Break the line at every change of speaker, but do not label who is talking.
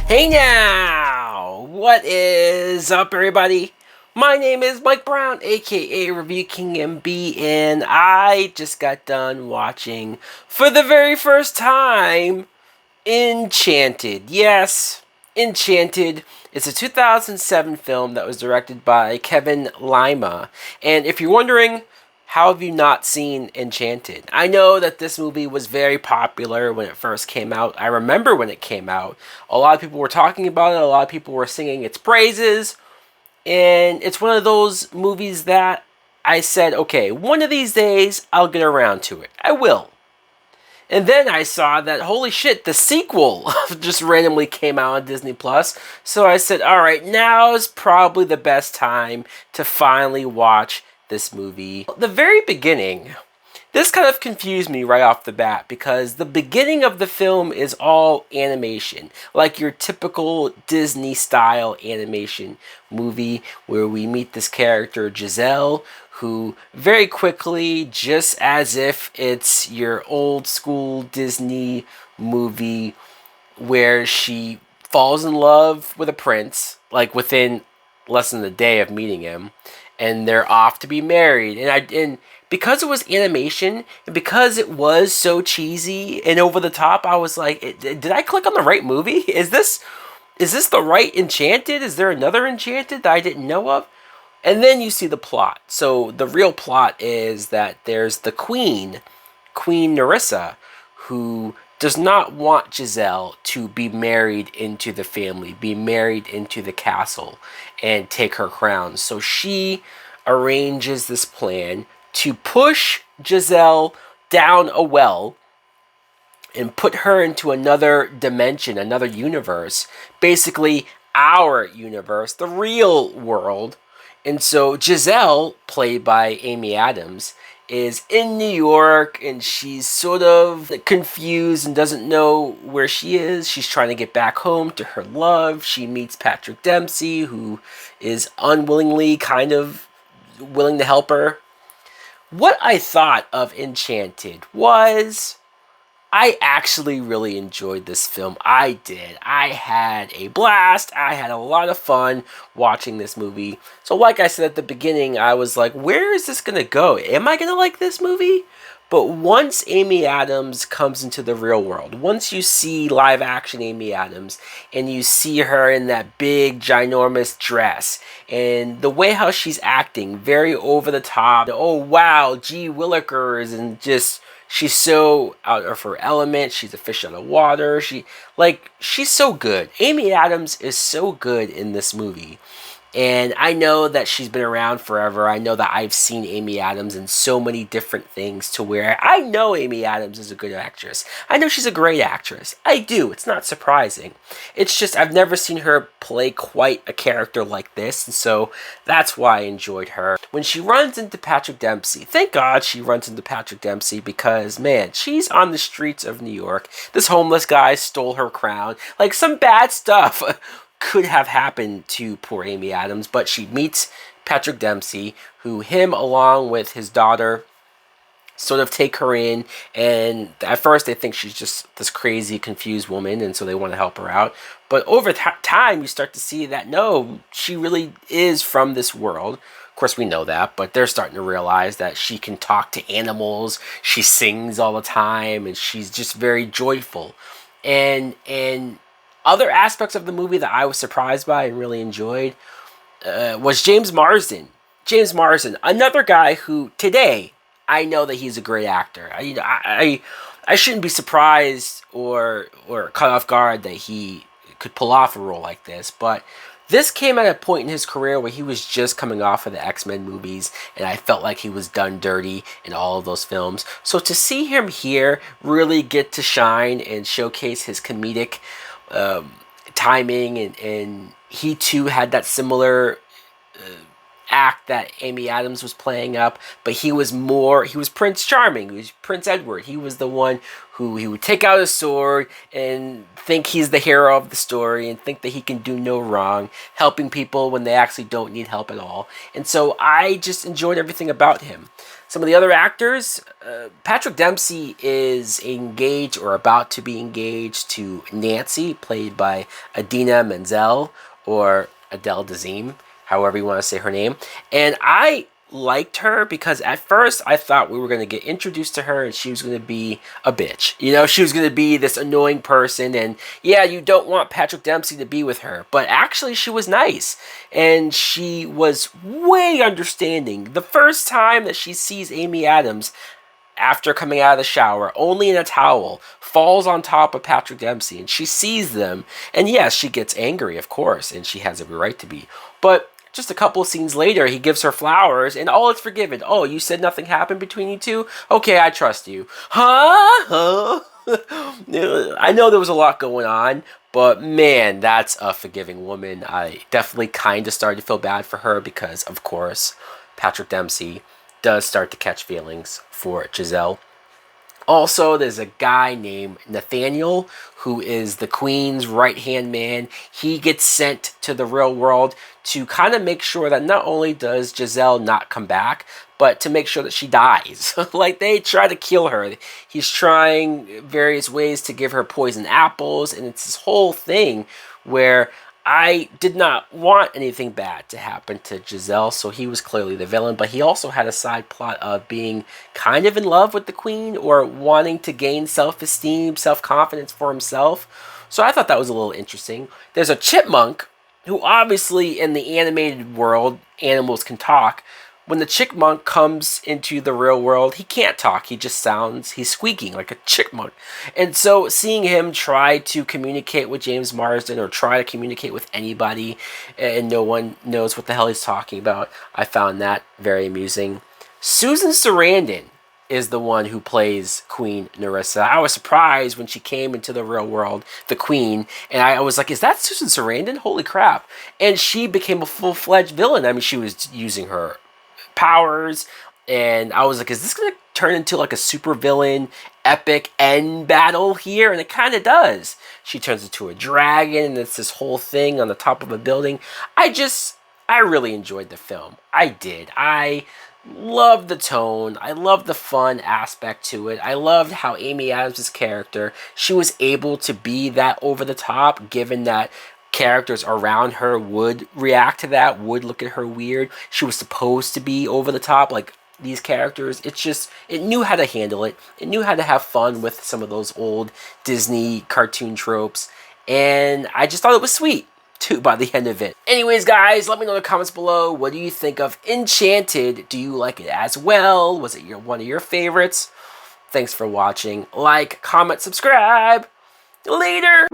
Hey now! What is up, everybody? My name is Mike Brown, aka Review King MB, and I just got done watching, for the very first time, Enchanted. Yes, Enchanted. It's a 2007 film that was directed by Kevin Lima. And if you're wondering, how have you not seen Enchanted? I know that this movie was very popular when it first came out. I remember when it came out. A lot of people were talking about it, a lot of people were singing its praises. And it's one of those movies that I said, okay, one of these days I'll get around to it. I will. And then I saw that, holy shit, the sequel just randomly came out on Disney Plus. So I said, all right, now is probably the best time to finally watch this movie. The very beginning, this kind of confused me right off the bat because the beginning of the film is all animation, like your typical Disney style animation movie where we meet this character Giselle, who very quickly, just as if it's your old school Disney movie where she falls in love with a prince, like within less than a day of meeting him, and they're off to be married. And because it was animation and because it was so cheesy and over the top, I was like, did I click on the right movie? Is this the right Enchanted? Is there another Enchanted that I didn't know of? And then you see the plot. So the real plot is that there's the Queen Nerissa, who does not want Giselle to be married into the family, be married into the castle, and take her crown. So she arranges this plan to push Giselle down a well and put her into another dimension, another universe, basically our universe, the real world. And so Giselle, played by Amy Adams, is in New York and she's sort of confused and doesn't know where she is. She's trying to get back home to her love. She meets Patrick Dempsey, who is unwillingly kind of willing to help her. What I thought of Enchanted was, I actually really enjoyed this film. I did. I had a blast. I had a lot of fun watching this movie. So like I said at the beginning, I was like, where is this going to go? Am I going to like this movie? But once Amy Adams comes into the real world, once you see live action Amy Adams and you see her in that big ginormous dress and the way how she's acting, very over the top, oh wow, gee willikers, and she's so out of her element. She's a fish out of water. She's so good. Amy Adams is so good in this movie. And I know that she's been around forever. I know that I've seen Amy Adams in so many different things to where I know Amy Adams is a good actress. I know she's a great actress. I do. It's not surprising. It's just I've never seen her play quite a character like this. And so that's why I enjoyed her. When she runs into Patrick Dempsey, thank God she runs into Patrick Dempsey because, man, she's on the streets of New York. This homeless guy stole her crown. Like, some bad stuff could have happened to poor Amy Adams, but she meets Patrick Dempsey, who him along with his daughter sort of take her in, and at first they think she's just this crazy, confused woman, and so they want to help her out. But over time, you start to see that no, she really is from this world. Of course, we know that, but they're starting to realize that she can talk to animals, she sings all the time, and she's just very joyful. And other aspects of the movie that I was surprised by and really enjoyed was James Marsden. James Marsden, another guy who today I know that he's a great actor. I shouldn't be surprised or caught off guard that he could pull off a role like this, but this came at a point in his career where he was just coming off of the X-Men movies, and I felt like he was done dirty in all of those films. So to see him here really get to shine and showcase his comedic timing, and he too had that similar act that Amy Adams was playing up, but he was Prince Charming, he was Prince Edward. He was the one who he would take out his sword and think he's the hero of the story and think that he can do no wrong, helping people when they actually don't need help at all. And so I just enjoyed everything about him. Some of the other actors, Patrick Dempsey is engaged or about to be engaged to Nancy, played by Idina Menzel or Adele Dazeem, however you want to say her name. And I liked her because at first I thought we were going to get introduced to her and she was going to be a bitch. You know, she was going to be this annoying person, and yeah, you don't want Patrick Dempsey to be with her. But actually she was nice and she was way understanding. The first time that she sees Amy Adams after coming out of the shower, only in a towel, falls on top of Patrick Dempsey, and she sees them, and yes, she gets angry, of course, and she has every right to be. But just a couple of scenes later, he gives her flowers, and all is forgiven. Oh, you said nothing happened between you two? Okay, I trust you. Huh? I know there was a lot going on, but man, that's a forgiving woman. I definitely kind of started to feel bad for her because, of course, Patrick Dempsey does start to catch feelings for Giselle. Also, there's a guy named Nathaniel who is the Queen's right-hand man. He gets sent to the real world to kind of make sure that not only does Giselle not come back, but to make sure that she dies. Like, they try to kill her. He's trying various ways to give her poison apples, and it's this whole thing where I did not want anything bad to happen to Giselle, so he was clearly the villain, but he also had a side plot of being kind of in love with the Queen or wanting to gain self-esteem, self-confidence for himself. So I thought that was a little interesting. There's a chipmunk who obviously in the animated world, animals can talk. When the chipmunk comes into the real world, he can't talk. He just he's squeaking like a chipmunk. And so seeing him try to communicate with James Marsden or try to communicate with anybody and no one knows what the hell he's talking about, I found that very amusing. Susan Sarandon is the one who plays Queen Nerissa. I was surprised when she came into the real world, the Queen, and I was like, is that Susan Sarandon? Holy crap. And she became a full-fledged villain. I mean, she was using her powers, and I was like, is this gonna turn into like a super villain epic end battle here? And it kind of does. She turns into a dragon, and it's this whole thing on the top of a building. I really enjoyed the film. I did. I loved the tone. I loved the fun aspect to it. I loved how Amy Adams' character, she was able to be that over the top, given that characters around her would react to that, would look at her weird. She was supposed to be over the top like these characters. It knew how to handle it. It knew how to have fun with some of those old Disney cartoon tropes. And I just thought it was sweet too by the end of it. Anyways, guys, let me know in the comments below. What do you think of Enchanted? Do you like it as well? Was it one of your favorites? Thanks for watching. Like, comment, subscribe. Later!